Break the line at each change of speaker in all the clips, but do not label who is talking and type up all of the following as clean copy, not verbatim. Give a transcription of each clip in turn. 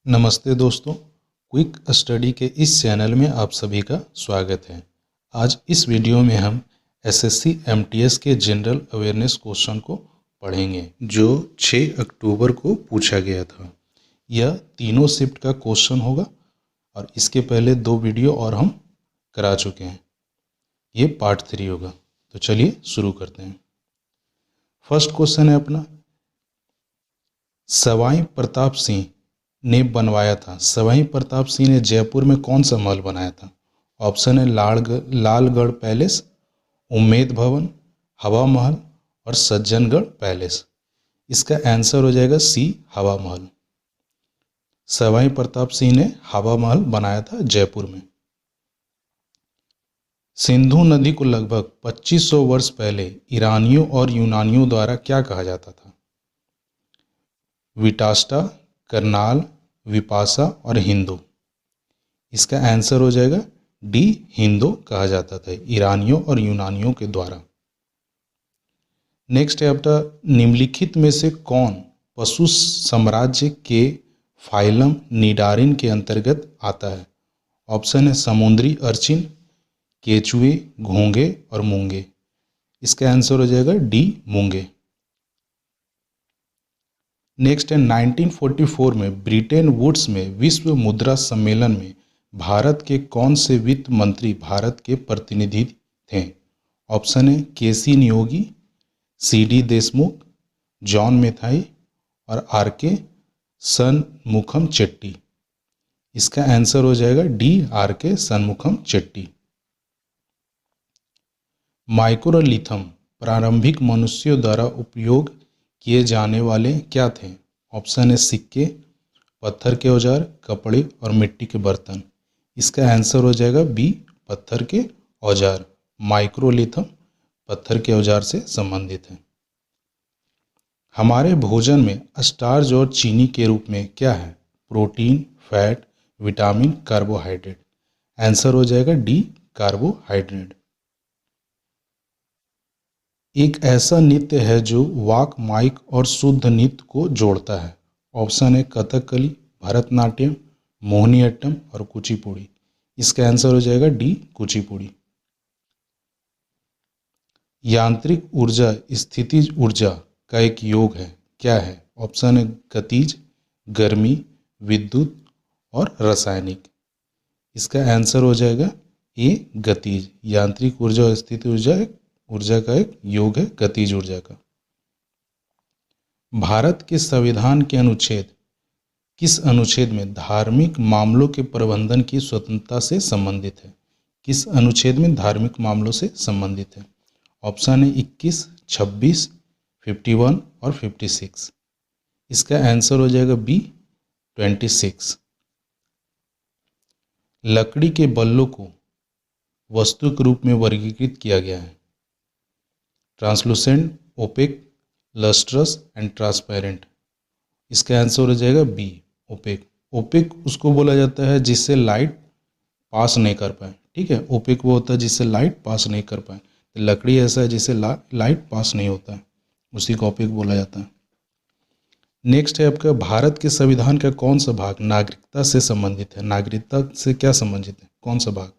नमस्ते दोस्तों, quick study के इस चैनल में आप सभी का स्वागत है। आज इस वीडियो में हम एसएससी एमटीएस के जनरल अवेयरनेस क्वेश्चन को पढ़ेंगे जो 6 अक्टूबर को पूछा गया था। यह तीनों शिफ्ट का क्वेश्चन होगा और इसके पहले 2 वीडियो और हम करा चुके हैं। ये पार्ट 3 होगा। तो चलिए शुरू करते हैं। फर्स्ट क्वेश्चन है अपना, सवाई प्रताप सिंह ने बनवाया था। सवाई प्रताप सिंह ने जयपुर में कौन सा महल बनाया था? ऑप्शन है लालगढ़ पैलेस, उम्मेद भवन, हवा महल और सज्जनगढ़ पैलेस। इसका आंसर हो जाएगा सी, हवा महल। सवाई प्रताप सिंह ने हवा महल बनाया था जयपुर में। सिंधु नदी को लगभग 2500 वर्ष पहले ईरानियों और यूनानियों द्वारा क्या कहा जाता था? विटास्टा, करनाल, विपाशा और हिंदू। इसका आंसर हो जाएगा डी, हिंदू कहा जाता था ईरानियों और यूनानियों के द्वारा। नेक्स्ट है आपका, निम्नलिखित में से कौन पशु साम्राज्य के फाइलम निडारिन के अंतर्गत आता है? ऑप्शन है समुद्री अर्चिन, केचुए, घोंगे और मूंगे। इसका आंसर हो जाएगा डी, मूंगे। नेक्स्ट है 1944 में ब्रिटेन वुड्स में विश्व मुद्रा सम्मेलन में भारत के कौन से वित्त मंत्री भारत के प्रतिनिधि थे? ऑप्शन है केसी नियोगी, सीडी देशमुख, जॉन मेथाई और आरके सनमुखम चेट्टी। इसका आंसर हो जाएगा डी, आरके सनमुखम चेट्टी। माइक्रोलिथम प्रारंभिक मनुष्यों द्वारा उपयोग किए जाने वाले क्या थे? ऑप्शन है सिक्के, पत्थर के औजार, कपड़े और मिट्टी के बर्तन। इसका आंसर हो जाएगा बी, पत्थर के औजार। माइक्रोलिथम पत्थर के औजार से संबंधित है। हमारे भोजन में स्टार्च और चीनी के रूप में क्या है? Protein, fat, vitamin, carbohydrate. Answer हो जाएगा डी, कार्बोहाइड्रेट। एक ऐसा नृत्य है जो वाक, माइक और शुद्ध नृत्य को जोड़ता है। ऑप्शन है कथकली, भरतनाट्यम, मोहिनीअट्टम और कुचिपुड़ी। इसका आंसर हो जाएगा डी, कुचिपुड़ी। यांत्रिक ऊर्जा स्थितिज ऊर्जा का एक योग है, क्या है? ऑप्शन है गतिज, गर्मी, विद्युत और रासायनिक। इसका आंसर हो जाएगा ए, गतिज। यांत्रिक ऊर्जा और स्थिति ऊर्जा का एक योग है, गतिज ऊर्जा का। भारत के संविधान के अनुच्छेद किस अनुच्छेद में धार्मिक मामलों के प्रबंधन की स्वतंत्रता से संबंधित है? किस अनुच्छेद में धार्मिक मामलों से संबंधित है? ऑप्शन है 21, 26, 51 और 56। इसका आंसर हो जाएगा बी, 26। लकड़ी के बल्लों को वस्तु के रूप में वर्गीकृत किया गया है। Translucent, opaque, lustrous and transparent. इसका आंसर हो जाएगा बी, ओपेक। ओपेक उसको बोला जाता है जिससे लाइट पास नहीं कर पाए। ठीक है, ओपेक वो होता है जिससे लाइट पास नहीं कर पाए। तो लकड़ी ऐसा है जिससे लाइट पास नहीं होता है, उसी को ओपेक बोला जाता है। नेक्स्ट है आपका, भारत के संविधान का कौन सा भाग नागरिकता से संबंधित है? नागरिकता से क्या संबंधित है? कौन सा भाग?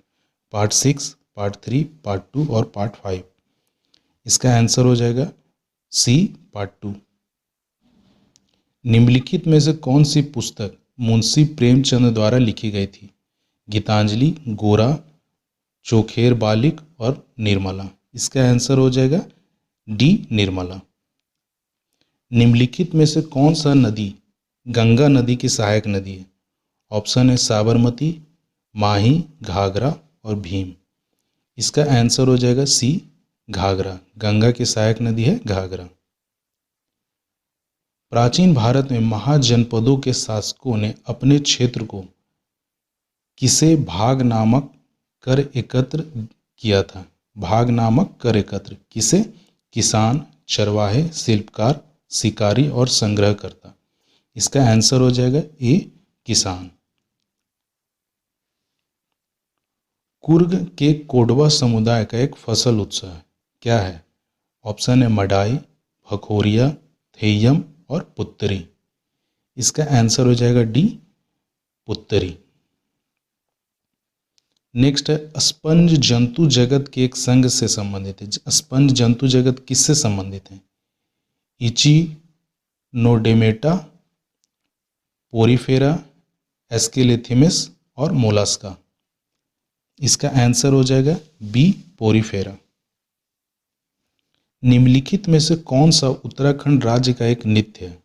पार्ट 6, पार्ट 3, पार्ट 2 और पार्ट 5। इसका आंसर हो जाएगा सी, पार्ट 2। निम्नलिखित में से कौन सी पुस्तक मुंशी प्रेमचंद द्वारा लिखी गई थी? गीतांजलि, गोरा, चोखेर बालिक और निर्मला। इसका आंसर हो जाएगा डी, निर्मला। निम्नलिखित में से कौन सा नदी गंगा नदी की सहायक नदी है? ऑप्शन है साबरमती, माही, घाघरा और भीम। इसका आंसर हो जाएगा सी, घाघरा। गंगा की सहायक नदी है घाघरा। प्राचीन भारत में महाजनपदों के शासकों ने अपने क्षेत्र को किसे भाग नामक कर एकत्र किया था? भाग नामक कर एकत्र किसे? किसान, चरवाहे, शिल्पकार, शिकारी और संग्रहकर्ता। इसका आंसर हो जाएगा ए, किसान। कुर्ग के कोडवा समुदाय का एक फसल उत्सव है, क्या है? ऑप्शन है मडाई, भखोरिया, थेयम और पुत्तरी। इसका आंसर हो जाएगा डी, पुत्तरी। नेक्स्ट है स्पंज जंतु जगत के एक संघ से संबंधित है। स्पंज जंतु जगत किससे संबंधित है? इचिनोडेर्मेटा, पोरीफेरा, एस्केलेथिमिस और मोलास्का। इसका आंसर हो जाएगा बी, पोरीफेरा। निम्नलिखित में से कौन सा उत्तराखंड राज्य का एक नृत्य है?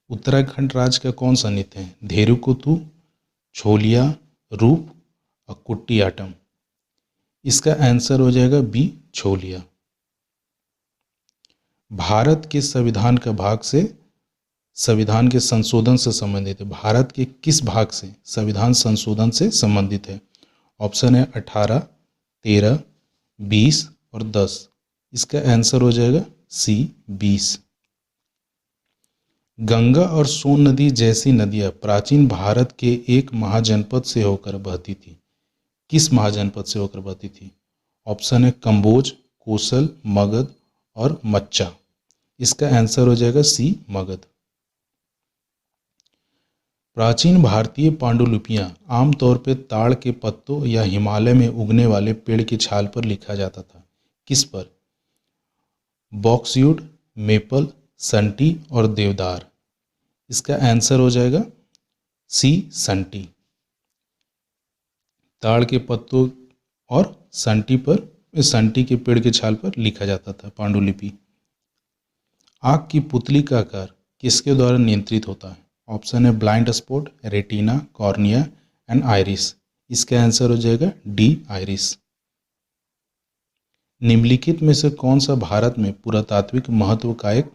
उत्तराखंड राज्य का कौन सा नृत्य है? धेनुकुतु, छोलिया, रूप और कुटियाट्टम। इसका आंसर हो जाएगा बी, छोलिया। भारत के संविधान का भाग से संविधान के संशोधन से संबंधित है। भारत के किस भाग से संविधान संशोधन से संबंधित है? ऑप्शन है 18, 13, 20 और 10। इसका आंसर हो जाएगा सी, 20। गंगा और सोन नदी जैसी नदियां प्राचीन भारत के एक महाजनपद से होकर बहती थी। किस महाजनपद से होकर बहती थी? ऑप्शन है कंबोज, कोसल, मगध और मच्चा। इसका आंसर हो जाएगा सी, मगध। प्राचीन भारतीय पांडुलिपियां आमतौर पर ताड़ के पत्तों या हिमालय में उगने वाले पेड़ की छाल पर लिखा जाता था। किस पर? बॉक्सवुड, मेपल, संटी और देवदार। इसका आंसर हो जाएगा सी, संटी। ताड़ के पत्तों और संटी के पेड़ के छाल पर लिखा जाता था पांडुलिपि। आँख की पुतली का आकार किसके द्वारा नियंत्रित होता है? ऑप्शन है blind spot, retina, cornea and iris. इसका आंसर हो जाएगा डी, आइरिस। निम्नलिखित में से कौन सा भारत में पुरातात्विक महत्व का एक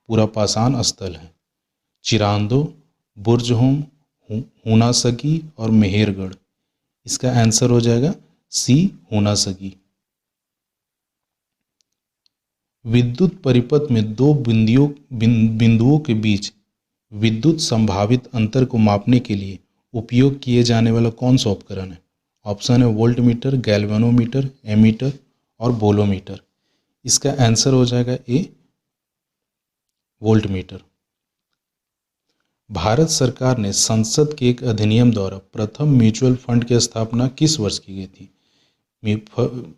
पुरापाषाण स्थल है? चिरांदो, बुर्जहोम, हुनासगी और मेहरगढ़। इसका आंसर हो जाएगा सी, हुनासगी। विद्युत परिपथ में दो बिंदुओं के बीच विद्युत संभावित अंतर को मापने के लिए उपयोग किए जाने वाला कौन सा उपकरण है? ऑप्शन है वोल्टमीटर, गैल्वेनोमीटर, एमीटर और बोलोमीटर। इसका आंसर हो जाएगा ए, वोल्टमीटर। भारत सरकार ने संसद के एक अधिनियम द्वारा प्रथम म्यूचुअल फंड की स्थापना किस वर्ष की गई थी?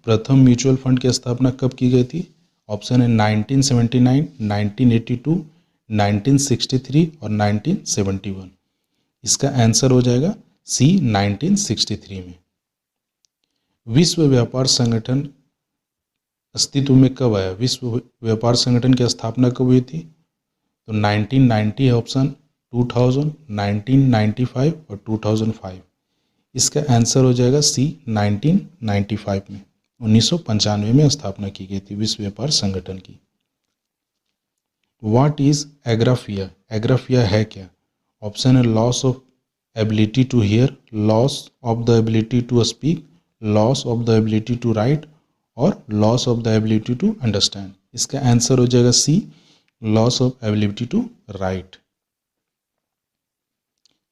प्रथम म्यूचुअल फंड की स्थापना कब की गई थी? ऑप्शन है 1979, 1982, 1963 और 1971। इसका आंसर हो जाएगा सी, 1963 में। विश्व व्यापार संगठन अस्तित्व में कब आया? विश्व व्यापार संगठन की स्थापना कब हुई थी? तो 1990 है ऑप्शन, 2000, 1995 और 2005। इसका आंसर हो जाएगा सी, 1995 में। 1995 में स्थापना की गई थी विश्व व्यापार संगठन की। What is एग्राफिया? एग्राफिया है क्या? ऑप्शन है loss of ability to hear, loss of the ability to speak, loss of the ability to write और loss of the ability to understand. इसका आंसर हो जाएगा C, loss of ability to write.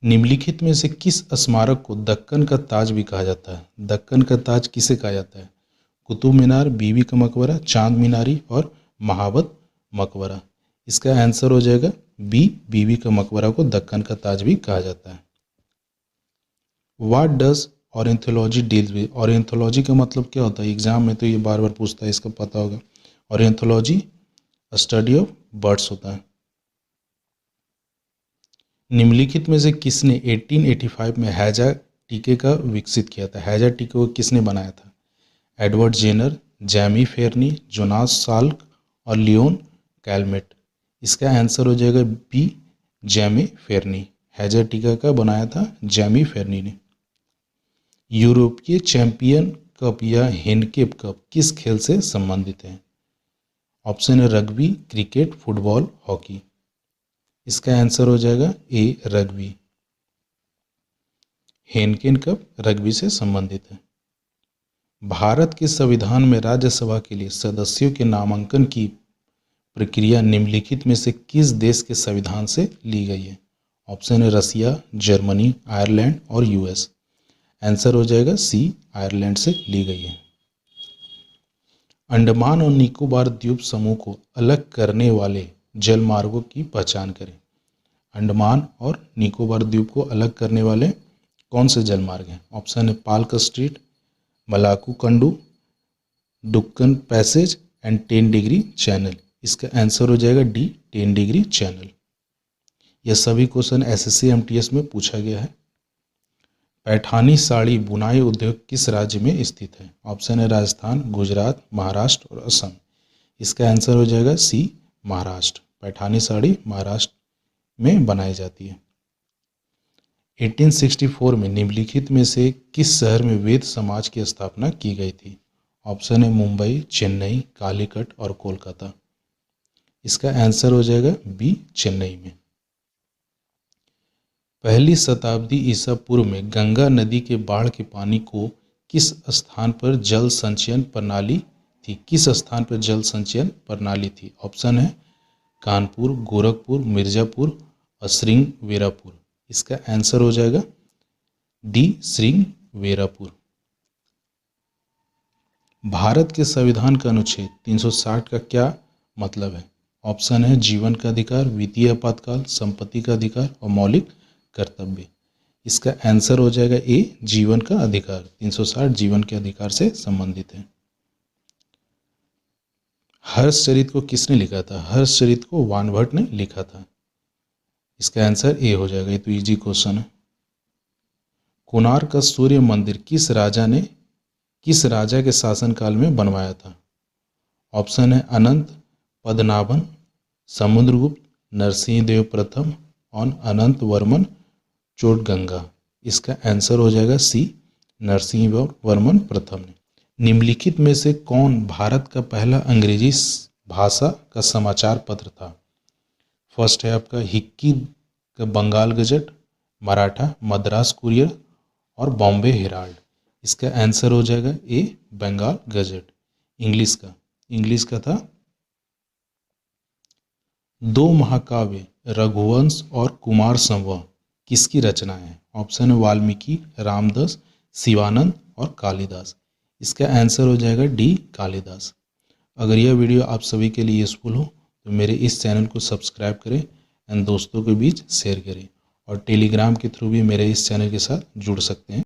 निम्नलिखित में से किस स्मारक को दक्कन का ताज भी कहा जाता है? दक्कन का ताज किसे कहा जाता है? कुतुब मीनार, बीबी का मकबरा, चांद मीनारी और महाबत मकबरा। इसका आंसर हो जाएगा बी, बीबी का मकबरा को दक्कन का ताज भी कहा जाता है। What does ornithology deals with? Ornithology का मतलब क्या होता है? एग्जाम में तो ये बार बार पूछता है, इसका पता होगा। ऑर्निथोलॉजी स्टडी ऑफ बर्ड्स होता है। निम्नलिखित में से किसने 1885 में हैजा टीके का विकसित किया था? हैजा टीके को किसने बनाया था? Edward Jenner, Jaime Ferran, Jonas Salk और लियोन कैलमेट। इसका आंसर हो जाएगा बी, जैमी फेरनी। हैजा टीका का बनाया था जैमी फेरनी ने। यूरोपीय चैंपियन कप या हेनकेप कप किस खेल से संबंधित है? ऑप्शन है रग्बी, क्रिकेट, फुटबॉल, हॉकी। इसका आंसर हो जाएगा ए, रग्बी। हेनकेन कप रग्बी से संबंधित है। भारत के संविधान में राज्यसभा के लिए सदस्यों के नामांकन की प्रक्रिया निम्नलिखित में से किस देश के संविधान से ली गई है? ऑप्शन है रसिया, जर्मनी, आयरलैंड और यूएस। आंसर हो जाएगा सी, आयरलैंड से ली गई है। अंडमान और निकोबार द्वीप समूह को अलग करने वाले जलमार्गों की पहचान करें। अंडमान और निकोबार द्वीप को अलग करने वाले कौन से जलमार्ग हैं? ऑप्शन है Palk Strait, Maliku Kandu, Duncan passage and 10 degree channel. इसका आंसर हो जाएगा डी 10 डिग्री चैनल। यह सभी क्वेश्चन एसएससी एमटीएस में पूछा गया है। पैठानी साड़ी बुनाई उद्योग किस राज्य में स्थित है? ऑप्शन है राजस्थान, गुजरात, महाराष्ट्र और असम। इसका आंसर हो जाएगा सी महाराष्ट्र। पैठानी साड़ी महाराष्ट्र में बनाई जाती है। 1864 में निम्नलिखित में से किस शहर में वेद समाज की स्थापना की गई थी? ऑप्शन है मुंबई, चेन्नई, कालीकट और कोलकाता। इसका आंसर हो जाएगा बी चेन्नई में। पहली शताब्दी ईसा पूर्व में गंगा नदी के बाढ़ के पानी को किस स्थान पर जल संचयन प्रणाली थी? किस स्थान पर जल संचयन प्रणाली थी? ऑप्शन है कानपुर, गोरखपुर, मिर्जापुर और श्रृंगवेरापुर। इसका आंसर हो जाएगा डी श्रृंगवेरापुर। भारत के संविधान का अनुच्छेद 360 का क्या मतलब है? ऑप्शन है जीवन का अधिकार, वित्तीय आपातकाल, संपत्ति का अधिकार और मौलिक कर्तव्य। इसका आंसर हो जाएगा ए जीवन का अधिकार। 360 जीवन के अधिकार से संबंधित है। हर्षचरित को किसने लिखा था? हर्षचरित को वानभट्ट ने लिखा था। इसका आंसर ए हो जाएगा। ये तो इजी क्वेश्चन है। कोणार्क का सूर्य मंदिर किस राजा के शासनकाल में बनवाया था? ऑप्शन है अनंत पद्मनाभन, समुद्रगुप्त, नरसिंह देव प्रथम और अनंत वर्मन चोटगंगा। इसका आंसर हो जाएगा सी नरसिंह वर्मन प्रथम ने। निम्नलिखित में से कौन भारत का पहला अंग्रेजी भाषा का समाचार पत्र था? फर्स्ट है आपका हिक्की का बंगाल गजट, मराठा मद्रास कुरियर और बॉम्बे हेराल्ड। इसका आंसर हो जाएगा ए बंगाल गजट। इंग्लिश का था। दो महाकाव्य रघुवंश और कुमार संभव किसकी रचना है? ऑप्शन है वाल्मीकि, रामदास, शिवानंद और कालिदास। इसका आंसर हो जाएगा डी कालिदास। अगर यह वीडियो आप सभी के लिए यूजफुल हो तो मेरे इस चैनल को सब्सक्राइब करें एंड दोस्तों के बीच शेयर करें और टेलीग्राम के थ्रू भी मेरे इस चैनल के साथ जुड़ सकते हैं।